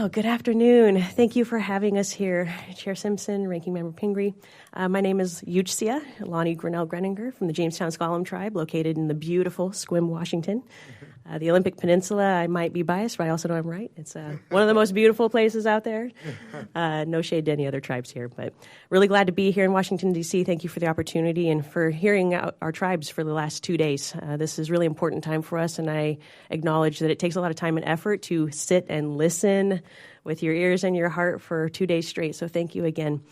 Oh, good afternoon. Thank you for having us here, Chair Simpson, Ranking Member Pingree. My name is Yuchsia Loni Greninger from the Jamestown Squaxin tribe, located in the beautiful Sequim, Washington. The Olympic Peninsula, I might be biased, but I also know I'm right. It's one of the most beautiful places out there. No shade to any other tribes here, but really glad to be here in Washington, D.C. Thank you for the opportunity and for hearing out our tribes for the last 2 days. This is a really important time for us, and I acknowledge that it takes a lot of time and effort to sit and listen with your ears and your heart for 2 days straight, so thank you again.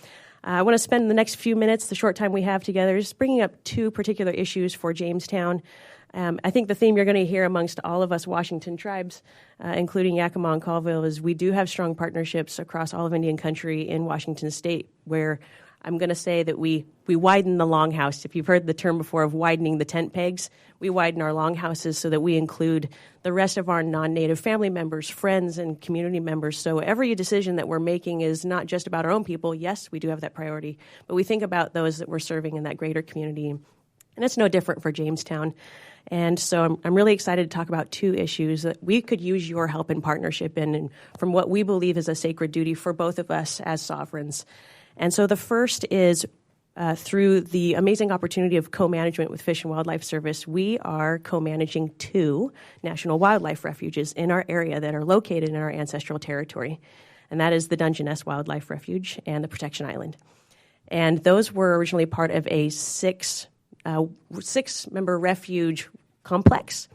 I want to spend the next few minutes, the short time we have together, just bringing up two particular issues for Jamestown. I think the theme you're going to hear amongst all of us Washington tribes, including Yakama and Colville, is we do have strong partnerships across all of Indian country in Washington state, where I'm going to say that we widen the longhouse. If you've heard the term before of widening the tent pegs, we widen our longhouses so that we include the rest of our non-Native family members, friends, and community members. So every decision that we're making is not just about our own people. Yes, we do have that priority, but we think about those that we're serving in that greater community. And it's no different for Jamestown. And so I'm really excited to talk about two issues that we could use your help and partnership in, and from what we believe is a sacred duty for both of us as sovereigns. And so the first is through the amazing opportunity of co-management with Fish and Wildlife Service, we are co-managing 2 national wildlife refuges in our area that are located in our ancestral territory. And that is the Dungeness Wildlife Refuge and the Protection Island. And those were originally part of a six-member refuge complex.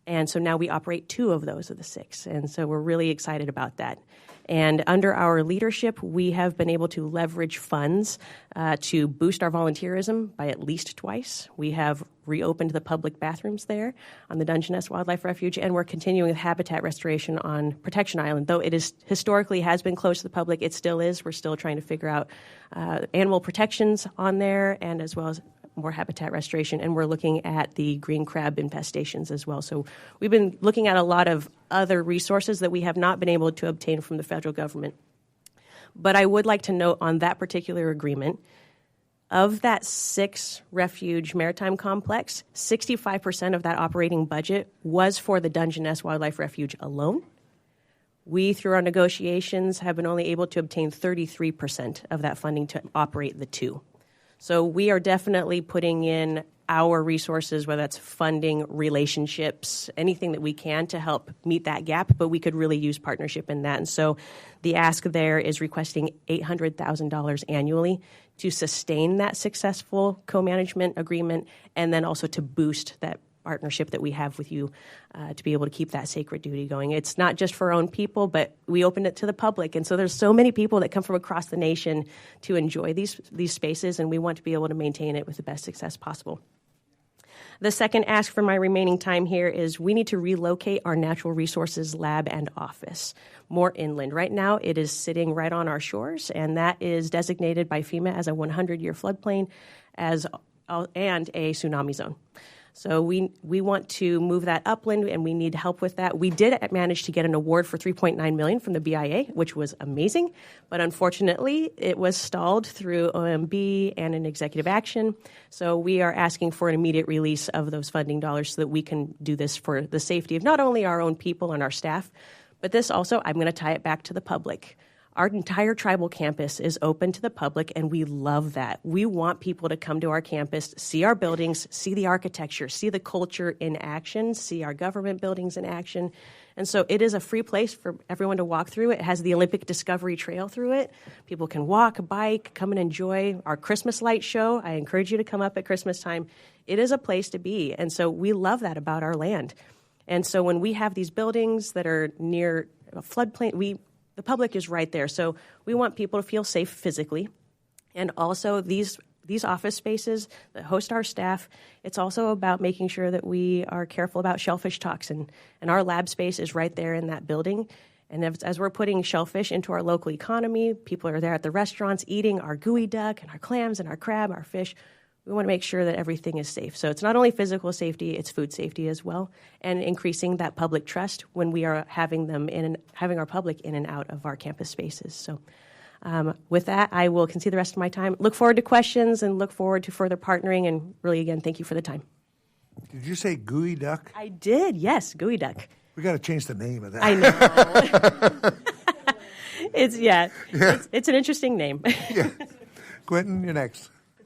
And so now we operate 2 of those of the 6. And so we're really excited about that. And under our leadership, we have been able to leverage funds to boost our volunteerism by at least twice. We have reopened the public bathrooms there on the Dungeness Wildlife Refuge, and we're continuing with habitat restoration on Protection Island. Though it is historically has been closed to the public, it still is. We're still trying to figure out animal protections on there, and as well as more habitat restoration, and we're looking at the green crab infestations as well. So we've been looking at a lot of other resources that we have not been able to obtain from the federal government. But I would like to note on that particular agreement, of that 6 refuge maritime complex, 65% of that operating budget was for the Dungeness Wildlife Refuge alone. We, through our negotiations, have been only able to obtain 33% of that funding to operate the 2. So we are definitely putting in our resources, whether that's funding, relationships, anything that we can to help meet that gap, but we could really use partnership in that. And so the ask there is requesting $800,000 annually to sustain that successful co-management agreement, and then also to boost that partnership that we have with you to be able to keep that sacred duty going. It's not just for our own people, but we open it to the public. And so there's so many people that come from across the nation to enjoy these spaces, and we want to be able to maintain it with the best success possible. The second ask for my remaining time here is we need to relocate our natural resources lab and office more inland. Right now, it is sitting right on our shores, and that is designated by FEMA as a 100-year floodplain and a tsunami zone. So we want to move that upland, and we need help with that. We did manage to get an award for $3.9 million from the BIA, which was amazing, but unfortunately, it was stalled through OMB and an executive action. So we are asking for an immediate release of those funding dollars so that we can do this for the safety of not only our own people and our staff, but this also, I'm going to tie it back to the public. Our entire tribal campus is open to the public, and we love that. We want people to come to our campus, see our buildings, see the architecture, see the culture in action, see our government buildings in action. And so it is a free place for everyone to walk through. It has the Olympic Discovery Trail through it. People can walk, bike, come and enjoy our Christmas light show. I encourage you to come up at Christmas time. It is a place to be, and so we love that about our land. And so when we have these buildings that are near a floodplain, the public is right there. So we want people to feel safe physically. And also these office spaces that host our staff, it's also about making sure that we are careful about shellfish toxin. And our lab space is right there in that building. And as we're putting shellfish into our local economy, people are there at the restaurants eating our gooey duck and our clams and our crab, our fish. We want to make sure that everything is safe. So it's not only physical safety, it's food safety as well, and increasing that public trust when we are having our public in and out of our campus spaces. So with that, I will concede the rest of my time. Look forward to questions and look forward to further partnering. And really, again, thank you for the time. Did you say gooey duck? I did, yes, gooey duck. We got to change the name of that. I know. It's an interesting name. Yeah. Quintin, you're next.